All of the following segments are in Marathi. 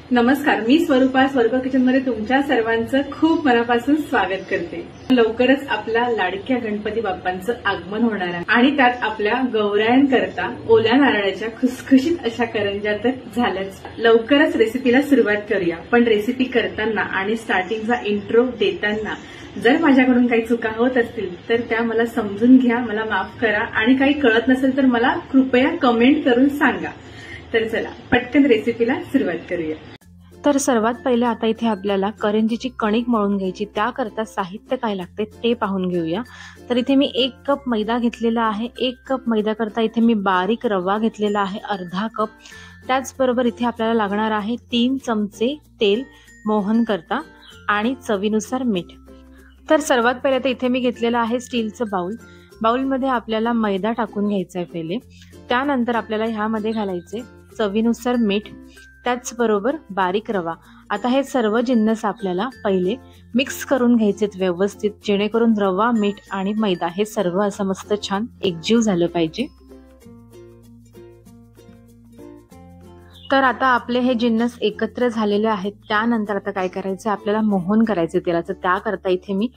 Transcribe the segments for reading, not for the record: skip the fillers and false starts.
नमस्कार, मी स्वरूपा स्वरूपा किचन मध्ये तुमच्या सर्वांचं खूप मनापासून स्वागत करते। लवकरच आपल्या लाडक्या गणपती बाप्पांचं आगमन होणार आहे आणि त्यात आपल्या गौरायांकरता ओल्या नारळाच्या खुसखुशीत अशा करंज्या तर झाल्याच। लवकरच रेसिपीला सुरुवात करूया, पण रेसिपी करताना आणि स्टार्टिंगचा इंट्रो देताना जर माझ्याकडून काही चुका होत असतील तर त्या मला समजून घ्या, मला माफ करा आणि काही कळत नसेल तर मला कृपया कमेंट करून सांगा। तर चला पटकन रेसिपीला सुरुवात करूया। तर सर्वात पहिले आता इथे आपल्याला करंजीची कणिक मळून घ्यायची, त्याकरता साहित्य काय लागते ते पाहून घेऊया। तर इथे मी 1 कप मैदा घेतलेला आहे। 1 कप मैदा करता इथे मी बारीक रवा घेतलेला आहे अर्धा कप। त्याचबरोबर इथे आपल्याला लागणार आहे 3 चमचे तेल मोहन करता आणि चवीनुसार मीठ। तर सर्वात पहिले तर इथे मी घेतलेला आहे स्टीलचं बाउल। बाउलमध्ये आपल्याला मैदा टाकून घ्यायचा आहे पहिले, त्यानंतर आपल्याला ह्यामध्ये घालायचे चवीनुसार मीठ, त्याचबरोबर बारीक रवा। आता हे सर्व जिन्नस आपल्याला पहिले मिक्स करून घ्यायचे व्यवस्थित, जेणेकरून रवा, मीठ आणि मैदा हे सर्व असं मस्त छान एकजीव झालं पाहिजे। तर आता आपले हे जिन्नस एकत्र झालेले आहेत। त्यानंतर आता काय करायचं, आपल्याला मोहन करायचे तेलाचं। त्याकरता इथे मी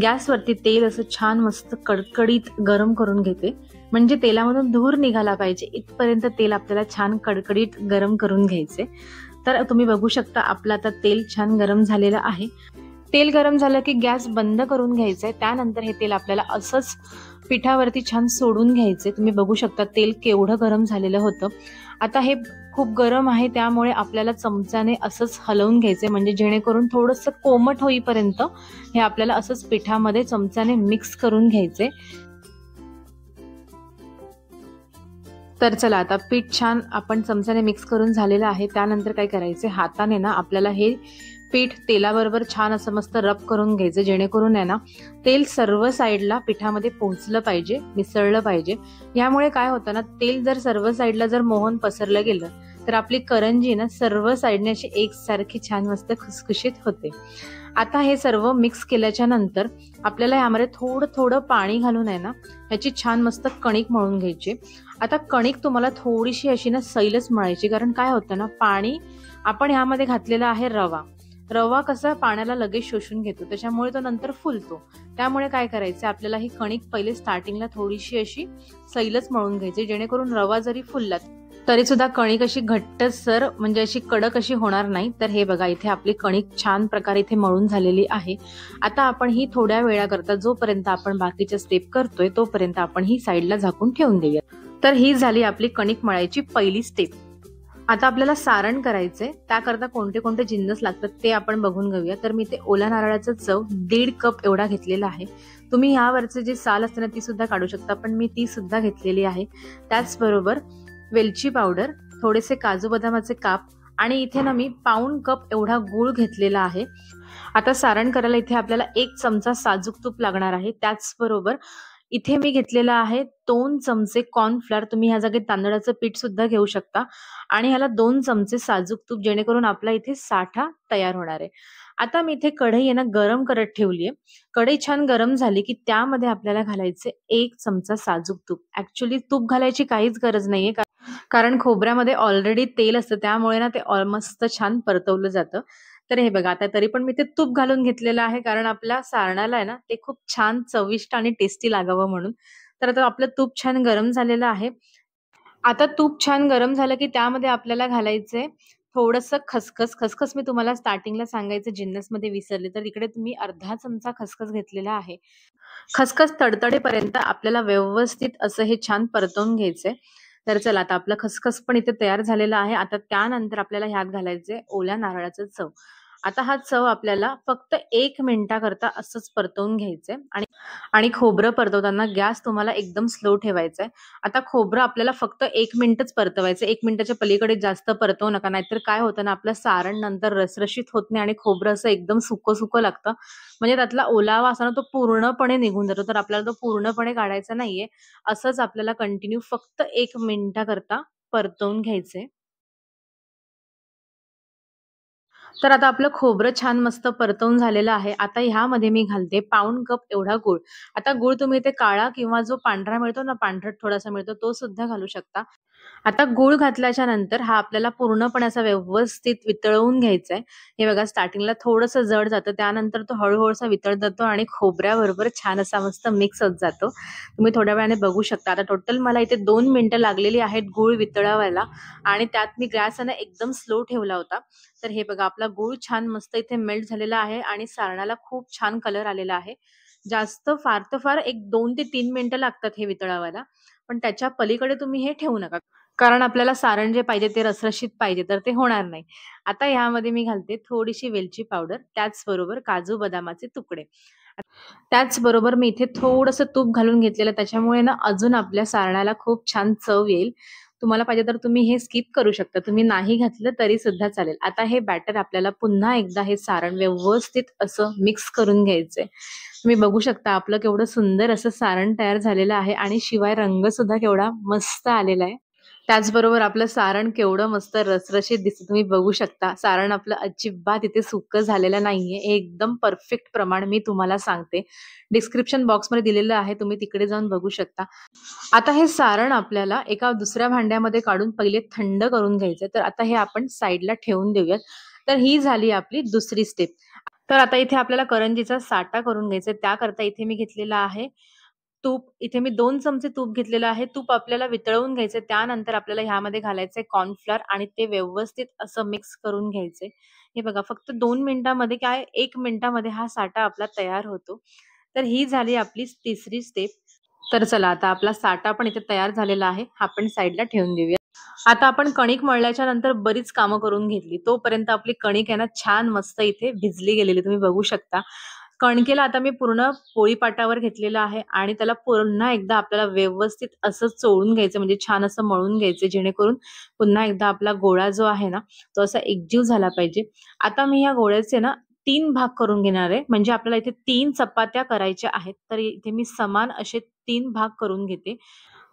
गॅसवरती तेल असं छान मस्त कडकडीत गरम करून घेते, म्हणजे तेलामधून धूर निघाला पाहिजे इथपर्यंत तेल आपल्याला छान कडकडीत गरम करून घ्यायचे। तर तुम्ही बघू शकता आपलं आता तेल छान गरम झालेलं आहे। तेल गरम झालं की गॅस बंद करून घ्यायचंय। त्यानंतर हे तेल आपल्याला असंच पिठावरती छान सोडून घ्यायचे। तुम्ही बघू शकता तेल केवढं गरम झालेलं होतं। आता हे खूप गरम आहे, त्यामुळे आपल्याला चमच्याने असंच हलवून घ्यायचे, म्हणजे जेणेकरून थोडंसं कोमट होईपर्यंत हे आपल्याला असंच पिठामध्ये चमच्याने मिक्स करून घ्यायचे। तर चला आता पीठ छान आपण चमच्याने मिक्स करून झालेलं आहे। त्यानंतर काय करायचे, हाताने ना आपल्याला हे पीठ तेलाबरोबर छान असं मस्त रब करून घ्यायचं, जेणेकरून आहे ना तेल सर्व साईडला पिठामध्ये पोहोचलं पाहिजे, मिसळलं पाहिजे। यामुळे काय होतं ना, तेल जर सर्व साईडला जर मोहन पसरलं गेलं तर आपली करंजी ना सर्व साईडने अशी एकसारखी छान मस्त खुसखुशीत होते। आता हे सर्व मिक्स केल्याच्या नंतर आपल्याला यामध्ये थोडं थोडं पाणी घालून आहे ना ह्याची छान मस्त कणिक मळून घ्यायची। आता कणिक तुम्हाला थोडीशी अशी ना सैलच मळायची, कारण काय होतं ना, पाणी आपण ह्यामध्ये घातलेला आहे रवा। रवा कसा पाण्याला लगेच शोषून घेतो, त्याच्यामुळे तो नंतर फुलतो। त्यामुळे काय करायचं, आपल्याला ही कणिक पहिले स्टार्टिंगला थोडीशी अशी सैलच मळून घ्यायची, जेणेकरून रवा जरी फुलला तरी सुद्धा कणिक अशी घट्टसर म्हणजे अशी कडक अशी होणार नाही। तर हे बघा इथे आपली कणिक छान प्रकारे इथे मळून झालेली आहे। आता आपण ही थोड्या वेळाकरता जोपर्यंत आपण बाकीच्या स्टेप करतोय तोपर्यंत आपण ही साईडला झाकून ठेवून देऊया। तर ही झाली आपली कणिक मळायची पहिली स्टेप। आता आपल्याला सारण करायचंय, त्याकरता कोणते कोणते जिन्नस लागतात ते आपण बघून घेऊया। तर मी ते ओल्या नारळाचं चव 1.5 कप एवढा घेतलेला आहे। तुम्ही ह्यावरचे जे साल असते ना ती सुद्धा काढू शकता, पण मी ती सुद्धा घेतलेली आहे। त्याचबरोबर वेलची पावडर, थोडेसे काजू बदामाचे काप आणि इथे ना मी पाऊण कप एवढा गूळ घेतलेला आहे। आता सारण करायला इथे आपल्याला 1 चमचा साजूक तूप लागणार आहे। त्याचबरोबर इथे मी घेतलेला आहे 2 चमचे कॉर्नफ्लोअर, तुम्ही ह्या जागी तांदळाचं पीठ सुद्धा घेऊ शकता, आणि ह्याला 2 चमचे साजूक तूप, जेणेकरून आपला इथे साठा तयार होणार आहे। आता मी इथे कढई आहे ना गरम करत ठेवलीये। कढई छान गरम झाली की त्यामध्ये आपल्याला घालायचे 1 चमचा साजूक तूप। ऍक्च्युअली तूप घालायची काहीच गरज नाहीये, कारण खोबऱ्यामध्ये ऑलरेडी तेल असतं, त्यामुळे ना ते मस्त छान परतवलं जातं। तर हे बघा आता तरी पण मी ते तूप घालून घेतलेलं आहे, कारण आपल्या सारणाला आहे ना ते खूप छान चविष्ट आणि टेस्टी लागावं म्हणून। तर आता आपलं तूप छान गरम झालेलं आहे। आता तूप छान गरम झालं की त्यामध्ये आपल्याला घालायचंय थोडंसं खसखस। खसखस मी तुम्हाला स्टार्टिंगला सांगायचं जिन्नस मध्ये विसरले, तर इकडे तुम्ही अर्धा चमचा खसखस घेतलेला आहे। खसखस तडतडेपर्यंत आपल्याला व्यवस्थित असं हे छान परतवून घ्यायचंय। तर चला आता आपलं खसखस पण इथे तयार झालेलं आहे। आता त्यानंतर आपल्याला ह्यात घालायचंय ओल्या नारळाचं चव। आता हा चव आपल्याला फक्त 1 मिनिटाकरता असंच परतवून घ्यायचंय, आणि खोबरं परतवताना गॅस तुम्हाला एकदम स्लो ठेवायचा आहे। आता खोबरं आपल्याला फक्त 1 मिनिटच परतवायचं, 1 मिनिटाच्या पलीकडे जास्त परतवू नका, नाहीतर काय होतं ना आपलं सारण नंतर रसरशीत होत नाही आणि खोबरं असं एकदम सुकं सुकं लागतं, म्हणजे त्यातला ओलावा असताना तो पूर्णपणे निघून जातो। तर आपल्याला तो पूर्णपणे काढायचा नाहीये, असंच आपल्याला कंटिन्यू फक्त 1 मिनिटाकरता परतवून घ्यायचंय। तर आता आपलं खोबरं छान मस्त परतवून झालेलं आहे। आता ह्यामध्ये मी घालते पाऊण कप एवढा गूळ। आता गूळ तुम्ही इथे काळा किंवा जो पांढरा मिळतो ना, पांढरट थोडासा मिळतो, तो सुद्धा घालू शकता। आता गूळ घातल्याच्या नंतर हा आपल्याला पूर्णपणे असा व्यवस्थित वितळवून घ्यायचा आहे. हे बघा स्टार्टिंगला थोडंसं जड जातं, त्यानंतर तो हळू असा वितळत जातो आणि खोबऱ्याबरोबर छान असा मस्त मिक्स होत जातो. तुम्ही थोड्या वेळाने बघू शकता. आता टोटल मला इथे 2 मिनिटं लागलेली आहेत गूळ वितळवायला आणि त्यात मी गॅस आहे ना एकदम स्लो ठेवला होता. तर हे बघा आपला गूळ छान मस्त इथे मेल्ट झालेला आहे आणि सारणाला खूप छान कलर आलेला आहे. जास्त फार तर फार एक 2 ते 3 मिनिटं लागतात हे वितळवायला. पण त्याच्या पलीकडे तुम्ही हे ठेवू नका. कारण आपल्याला सारण जे पाहिजे ते रसरशीत पाहिजे, तर ते होणार नाही. आता ह्यामध्ये मी घालते थोडीशी वेलची पावडर, त्याचबरोबर काजू बदामाचे तुकडे. त्याचबरोबर मी इथे थोडंसं तूप घालून घेतलेलं, त्याच्यामुळे ना अजून आपल्या सारणाला खूप छान चव येईल. तुम्हाला पाहिजे तर तुम्ही हे स्किप करू शकता. तुम्ही नाही घातलं तरी सुद्धा चालेल. आता हे बॅटर आपल्याला पुन्हा एकदा हे सारण व्यवस्थित असं मिक्स करून घ्यायचंय. तुम्ही बघू शकता आपलं केवढं सुंदर असं सारण तयार झालेलं आहे आणि शिवाय रंग सुद्धा केवढा मस्त आलेला आहे. त्याचबरोबर आपलं सारण केवढं मस्त रसरशीत दिसतं तुम्ही बघू शकता. सारण आपलं अजिबात इथे सुक्कं झालेलं नाहीये. हे एकदम परफेक्ट प्रमाण मी तुम्हाला सांगते. डिस्क्रिप्शन बॉक्समध्ये दिलेलं आहे. तुम्ही तिकडे जाऊन बघू शकता. आता हे सारण आपल्याला एका दुसऱ्या भांड्यामध्ये काढून पहिले थंड करून घ्यायचं. तर आता हे आपण साईडला ठेवून देऊयात. तर ही झाली आपली दुसरी स्टेप. तर आता इथे आपल्याला करंजीचा साठा करून घ्यायचा आहे. त्याकरता इथे मी घेतलेला आहे तूप. इथे मी 2 चमचे तूप घेतलेलं आहे. तूप आपल्याला वितळवून घ्यायचंय. त्यानंतर आपल्याला ह्यामध्ये घालायचंय कॉर्नफ्लोअर आणि ते व्यवस्थित असं मिक्स करून घ्यायचंय. हे बघा फक्त 2 मिनिटांमध्ये काय 1 मिनिटामध्ये हा साठा आपला तयार होतो. तर ही झाली आपली तिसरी स्टेप. तर चला आता आपला साठा पण इथे तयार झालेला आहे. हा आपण साईडला ठेवून देऊया. आता आपण कणिक मळल्याच्या नंतर बरीच कामं करून घेतली. तोपर्यंत आपली कणिक आहे ना छान मस्त इथे भिजली गेलेली तुम्ही बघू शकता. कणकेला आता मी पूर्ण पोळीपाटावर घेतलेलं आहे आणि त्याला पुन्हा एकदा आपल्याला व्यवस्थित असं चोळून घ्यायचं म्हणजे छान असं मळून घ्यायचं जेणेकरून पुन्हा एकदा आपला गोळा जो आहे ना तो असा एकजीव झाला पाहिजे. आता मी या गोळ्याचे ना 3 भाग करून घेणार आहे. म्हणजे आपल्याला इथे 3 चपात्या करायच्या आहेत. तर इथे मी समान असे 3 भाग करून घेते.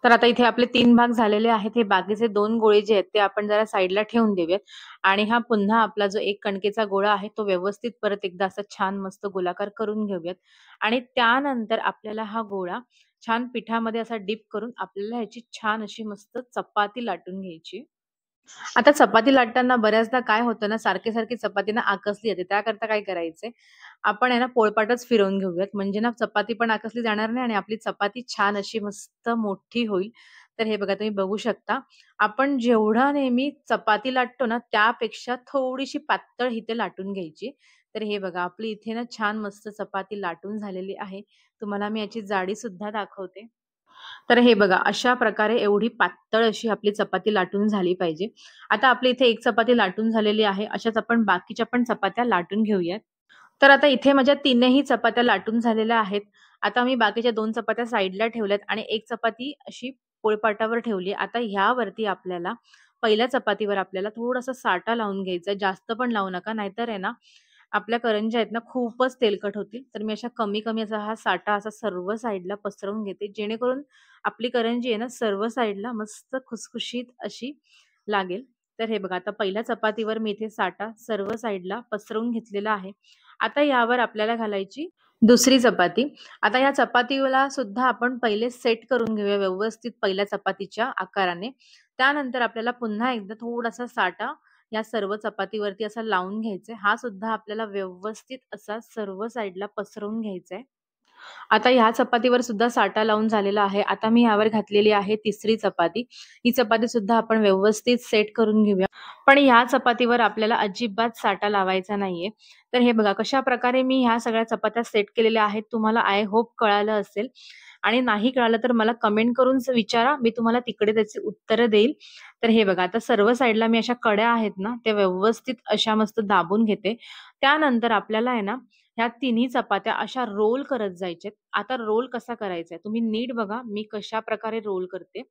तर आता इथे आपले 3 भाग झालेले आहेत. हे बाकीचे 2 गोळे जे आहेत ते आपण जरा साईडला ठेवून देऊयात आणि हा पुन्हा आपला जो एक कणकेचा गोळा आहे तो व्यवस्थित परत एकदा असा छान मस्त गोलाकार करून घेऊयात आणि त्यानंतर आपल्याला हा गोळा छान पिठामध्ये असा डिप करून आपल्याला ह्याची छान अशी मस्त चपाती लाटून घ्यायची. आता चपाती लाटताना बऱ्याचदा काय होतं ना, सारखी-सारखी चपाती ना आकसली जाते. त्याकरता काय करायचंय, आपण आहे ना पोळपाटच फिरवून घेऊयात. म्हणजे ना चपाती पण आकसली जाणार नाही आणि आपली चपाती छान अशी मस्त मोठी होईल. तर हे बघा तुम्ही बघू शकता. आपण जेवढा नेहमी चपाती लाटतो ना, त्यापेक्षा थोडीशी पातळ इथे लाटून घ्यायची. तर हे बघा आपली इथे ना छान मस्त चपाती लाटून झालेली आहे. तुम्हाला मी याची जाडी सुद्धा दाखवते. तर हे बघा अशा प्रकारे एवढी पातळ अशी आपली चपाती लाटून झाली पाहिजे. आता आपल्या इथे एक चपाती लाटून झालेली आहे. अशाच आपण बाकीच्या पण चपात्या लाटून घेऊयात. तर आता इथे माझ्या 3ही चपात्या लाटून झालेल्या आहेत. आता मी बाकीच्या 2 चपात्या साईडला ठेवल्यात आणि एक चपाती अशी पोळपाटावर ठेवली. आता ह्यावरती आपल्याला पहिल्या चपातीवर आपल्याला थोडासा साठा लावून घ्यायचा आहे. जास्त पण लावू नका नाहीतर आहे ना, आपल्या करंज्या आहेत ना खूपच तेलकट होतील. तर मी अशा कमी-कमी असा हा साठा असा सर्व साईडला पसरवून घेते. जेणेकरून आपली करंजी आहे ना सर्व साईडला मस्त खुसखुशीत अशी लागेल. तर हे बघा आता पहिल्या चपातीवर मी इथे साठा सर्व साईडला पसरवून घेतलेला आहे. आता यावर आपल्याला घालायची दुसरी चपाती. आता या चपातीला सुद्धा आपण पहिले सेट करून घेऊया व्यवस्थित पहिल्या चपातीच्या आकाराने. त्यानंतर आपल्याला पुन्हा एकदा थोडासा साठा या सर्व चपातीवरती असा लावून घ्यायचा आहे. हा सुद्धा आपल्याला व्यवस्थित असा सर्व साईडला पसरवून घ्यायचा आहे. आता ह्या चपातीवर सुद्धा साठा लावून झालेला आहे. आता मी यावर घातलेली आहे तिसरी चपाती. ही चपाती सुद्धा आपण व्यवस्थित सेट करून घेऊया. पण ह्या चपातीवर आपल्याला अजिबात साठा लावायचा नाहीये. तर हे बघा कशाप्रकारे मी ह्या सगळ्या चपात्या सेट केलेल्या आहेत. तुम्हाला आय होप कळालं असेल आणि नाही कळालं तर मला कमेंट करून विचारा. मी तुम्हाला तिकडे त्याची उत्तरं देईल. तर हे बघा आता सर्व साईडला मी अशा कड्या आहेत ना, त्या व्यवस्थित अशा मस्त दाबून घेते. त्यानंतर आपल्याला आहे ना, ह्या तिन्ही चपात्या अशा रोल करत जायच्यात. आता रोल कसा करायचा आहे तुम्ही नीट बघा मी कशाप्रकारे रोल करते.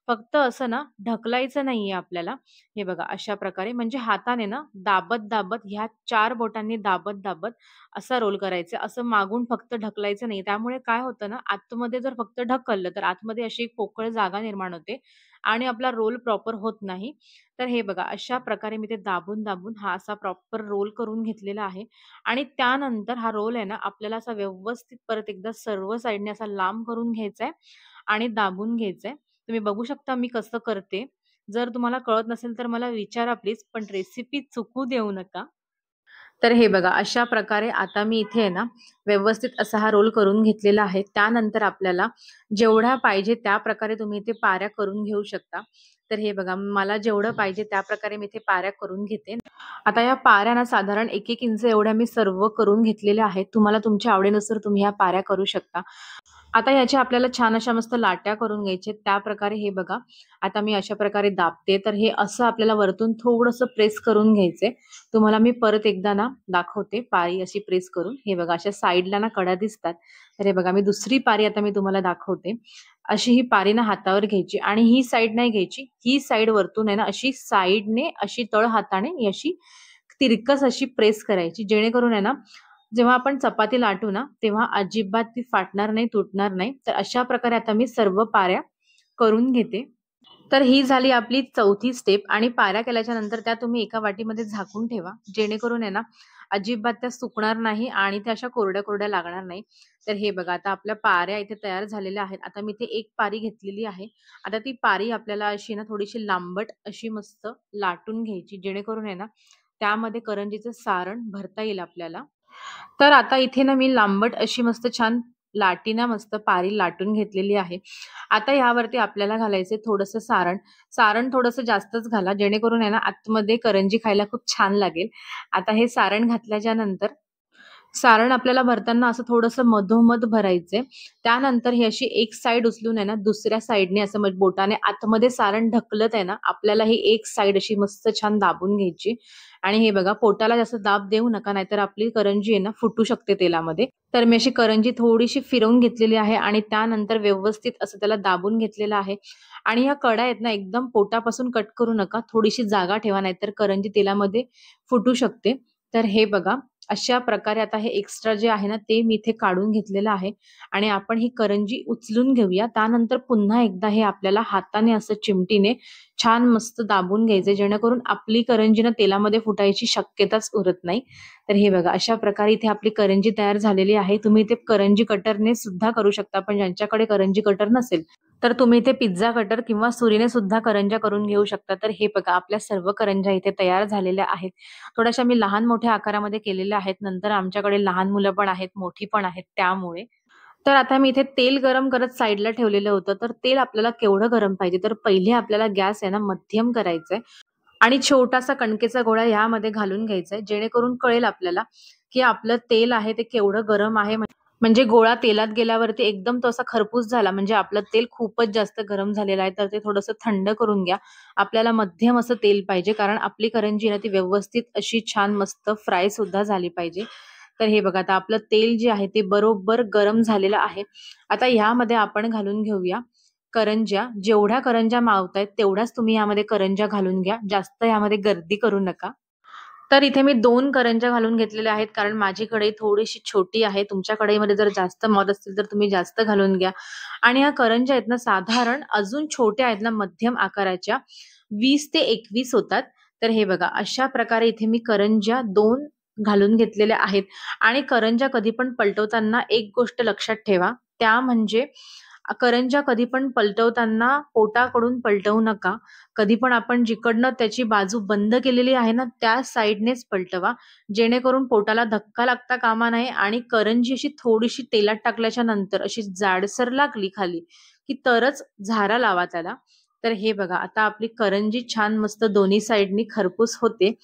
फक्त असं ना ढकलायचं नाहीये आपल्याला. हे बघा अशा प्रकारे म्हणजे हाताने ना दाबत-दाबत ह्या 4 बोटांनी दाबत-दाबत असा रोल करायचा. असं मागून फक्त ढकलायचं नाही. त्यामुळे काय होतं ना, आतमध्ये जर फक्त ढकललं, तर आतमध्ये अशी एक पोकळ जागा निर्माण होते आणि आपला रोल प्रॉपर होत नाही. तर हे बघा अशा प्रकारे मी ते दाबून-दाबून हा असा प्रॉपर रोल करून घेतलेला आहे आणि त्यानंतर हा रोल आहे ना, आपल्याला असा व्यवस्थित परत एकदा सर्व साइडने असा लांब करून घ्यायचा आहे आणि दाबून घ्यायचा तुम्ही बघू शकता मी कसं करते. जर तुम्हाला कळत नसेल तर मला विचारा प्लीज, पण रेसिपी चुकू देऊ नका. तर हे बघा अशा प्रकारे आता मी इथे आहे ना व्यवस्थित असा हा रोल करून घेतलेला आहे. त्यानंतर आपल्याला जेवढ्या पाहिजे त्या प्रकारे तुम्ही इथे पाऱ्या करून घेऊ शकता. तर हे बघा मला जेवढं पाहिजे त्या प्रकारे मी इथे पाऱ्या करून घेते. आता या पाऱ्या ना साधारण 1-1 इंच एवढ्या मी सर्व करून घेतलेल्या आहेत. तुम्हाला तुमच्या आवडीनुसार तुम्ही ह्या पाऱ्या करू शकता. आता याच्या आपल्याला छान अशा मस्त लाट्या करून घ्यायच्या. त्याप्रकारे हे बघा, आता मी अशा प्रकारे दाबते. तर हे असं आपल्याला वरतून थोडंसं प्रेस करून घ्यायचंय. तुम्हाला मी परत एकदा ना दाखवते पारी अशी प्रेस करून. हे बघा अशा साईडला ना कडा दिसतात. तर हे बघा मी दुसरी पारी आता मी तुम्हाला दाखवते. अशी ही पारी ना हातावर घ्यायची आणि ही साईड नाही घ्यायची. ही साईड वरतून आहे ना अशी साईडने अशी तळ हाताने अशी तिरकस अशी प्रेस करायची. जेणेकरून आहे ना जेव्हा आपण चपाती लाटू ना, तेव्हा अजिबात ती फाटणार नाही, तुटणार नाही. तर अशा प्रकारे आता मी सर्व पाऱ्या करून घेते. तर ही झाली आपली चौथी स्टेप आणि पाऱ्या केल्याच्या नंतर त्या तुम्ही एका वाटीमध्ये झाकून ठेवा. जेणेकरून आहे ना, अजिबात त्या सुकणार नाही आणि त्या अशा कोरड्या-कोरड्या लागणार नाही. तर हे बघा आता आपल्या पाऱ्या इथे तयार झालेल्या आहेत. आता मी इथे एक पारी घेतलेली आहे. आता ती पारी आपल्याला अशी ना थोडीशी लांबट अशी मस्त लाटून घ्यायची. जेणेकरून आहे ना, त्यामध्ये करंजीचं सारण भरता येईल आपल्याला. तर आता इथे ना मी लांबट अशी मस्त छान लाटीना मस्त पारी लाटून घेतलेली आहे. आता ह्यावरती आपल्याला घालायचे थोडंसं सारण. सारण थोडंसं जास्तच घाला जेणेकरून आहे ना आतमध्ये करंजी खायला खूप छान लागेल. आता हे सारण घातल्याच्या नंतर सारण आपल्याला भरताना असं थोडंसं मधोमध भरायचंय. त्यानंतर ही अशी एक साइड उचलून आहे ना दुसऱ्या साइडने असं बोटाने आतमध्ये सारण ढकलत आहे ना आपल्याला ही एक साइड अशी मस्त छान दाबून घ्यायची. आणि हे बघा पोटाला जास्त दाब देऊ नका नाहीतर आपली करंजी आहे ना फुटू शकते तेलामध्ये. तर मी अशी करंजी थोडीशी फिरवून घेतलेली आहे आणि त्यानंतर व्यवस्थित असं त्याला दाबून घेतलेलं आहे. आणि ह्या कडा आहेत ना एकदम पोटापासून कट करू नका. थोडीशी जागा ठेवा नाहीतर करंजी तेलामध्ये फुटू शकते. तर हे बघा अशा प्रकारे आता हे एक्स्ट्रा जे आहे ना ते मी इथे काढून घेतलेलं आहे आणि आपण ही करंजी उचलून घेऊया. त्यानंतर पुन्हा एकदा हे आपल्याला हाताने असं चिमटीने छान मस्त दाबून घ्यायचे जेणेकरून आपली करंजी ना तेलामध्ये फुटायची शक्यताच उरत नाही. तर हे बघा अशा प्रकारे इथे आपली करंजी तयार झालेली आहे. तुम्ही इथे करंजी कटरने सुद्धा करू शकता, पण ज्यांच्याकडे करंजी कटर नसेल तर तुम्ही इथे पिझ्झा कटर किंवा सुरीने सुद्धा करंज्या करून घेऊ शकता. तर हे बघा आपल्या सर्व करंज्या इथे तयार झालेल्या आहेत. थोड्याशा मी लहान मोठ्या आकारामध्ये केलेल्या आहेत. नंतर आमच्याकडे लहान मुलं पण आहेत, मोठी पण आहेत त्यामुळे. तर आता मी इथे तेल गरम करत साईडला ठेवलेलं होतं. तर तेल आपल्याला केवढं गरम पाहिजे तर पहिले आपल्याला गॅस आहे ना मध्यम करायचा आहे आणि छोटासा कणकेचा गोळा ह्यामध्ये घालून घ्यायचा आहे जेणेकरून कळेल आपल्याला की आपलं तेल आहे ते केवढं गरम आहे. म्हणजे गोळा तेलात गेल्यावरती एकदम तो असा खरपूस झाला म्हणजे आपलं तेल खूपच जास्त गरम झालेलं आहे. तर ते थोडंसं थंड करून घ्या. आपल्याला मध्यम असं तेल पाहिजे कारण आपली करंजी ना ती व्यवस्थित अशी छान मस्त फ्राय सुद्धा झाली पाहिजे. तर हे बघा आता आपलं तेल जे आहे ते बरोबर गरम झालेलं आहे. आता ह्यामध्ये आपण घालून घेऊया करंज्या. जेवढ्या करंज्या मावतायत तेवढ्याच तुम्ही यामध्ये करंज्या घालून घ्या. जास्त यामध्ये गर्दी करू नका. तर इथे मी 2 करंज्या घालून घेतलेल्या आहेत कारण माझी कढई थोडीशी छोटी आहे. तुमच्या कढईमध्ये जर जास्त मौद असतील तर तुम्ही जास्त घालून घ्या. आणि ह्या करंज्या आहेत ना साधारण अजून छोट्या आहेत ना मध्यम आकाराच्या 20 ते 21 होतात. तर हे बघा अशा प्रकारे इथे मी करंज्या 2 घालून घेतलेल्या आहेत. आणि करंज्या कधी पण पलटवताना एक गोष्ट लक्षात ठेवा, त्या म्हणजे करंज्या कधी पण पलटवताना पोटाकडून पलटवू नका. कधी पण आपण जिकडनं त्याची बाजू बंद केलेली आहे ना त्या साइडनेच पलटवा. जेणेकरून पोटाला धक्का लागता कामा नये आणि करंजी अशी थोडीशी तेलात टाकल्याच्या नंतर अशी जाडसर लागली खाली की तरच झारा लावा त्याला. तर हे बघा आता आपली करंजी छान मस्त दोन्ही साइडनी खरपूस होते.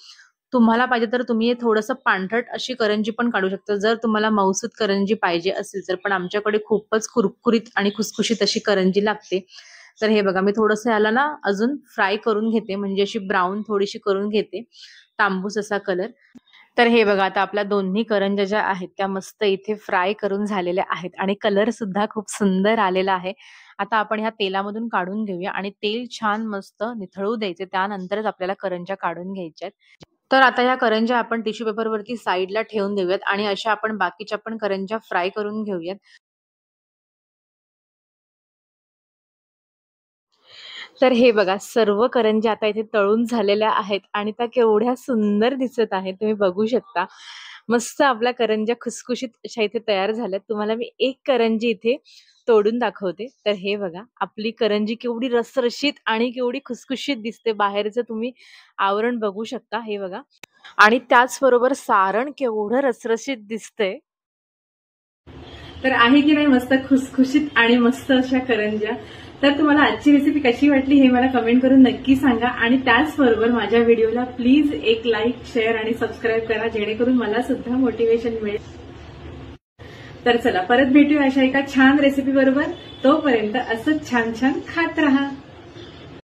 तुम्हाला पाहिजे तर तुम्ही थोडंसं पांढरट अशी करंजी पण काढू शकता जर तुम्हाला मऊसूत करंजी पाहिजे असेल तर. पण आमच्याकडे खूपच कुरकुरीत आणि खुसखुशीत अशी करंजी लागते. तर हे बघा मी थोडंसं याला ना अजून फ्राय करून घेते म्हणजे अशी ब्राऊन थोडीशी करून घेते, तांबूस असा कलर. तर हे बघा आता आपल्या दोन्ही करंज्या ज्या आहेत त्या मस्त इथे फ्राय करून झालेल्या आहेत आणि कलर सुद्धा खूप सुंदर आलेला आहे. आता आपण ह्या तेलामधून काढून घेऊया आणि तेल छान मस्त निथळू द्यायचे. त्यानंतरच आपल्याला करंज्या काढून घ्यायच्या आहेत. तर आता ह्या करंज्या आपण टिश्यू पेपरवरती साईडला ठेवून देऊयात आणि अशा आपण बाकीच्या पण करंज्या फ्राय करून घेऊयात. तर हे बघा सर्व करंज्या आता इथे तळून झालेल्या आहेत आणि त्या केवढ्या सुंदर दिसत आहेत तुम्ही बघू शकता. मस्त आपल्या करंज्या खुसखुशीत अशा इथे तयार झाल्यात. तुम्हाला मी एक करंजी इथे तोडून दाखवते. तर हे बघा, आपली करंजी केवढी रसरशीत आणि केवढी खुसखुशीत दिसते. बाहेरचं तुम्ही आवरण बघू शकता, हे बघा. आणि त्याचबरोबर सारण केवढं रसरशीत दिसतंय. तर आहे की नाही मस्त खुसखुशीत आणि मस्त अशा करंज्या. तर तुम्हाला आजची रेसिपी कशी वाटली हे मला कमेंट करून नक्की सांगा. आणि त्याचबरोबर माझ्या व्हिडिओला प्लीज एक लाईक, शेअर आणि सबस्क्राईब करा, जेणेकरून मला सुद्धा मोटिवेशन मिळेल. तर चला परत भेटूया अशा एका छान रेसिपी बरोबर. तोपर्यंत असंच छान छान खात राहा.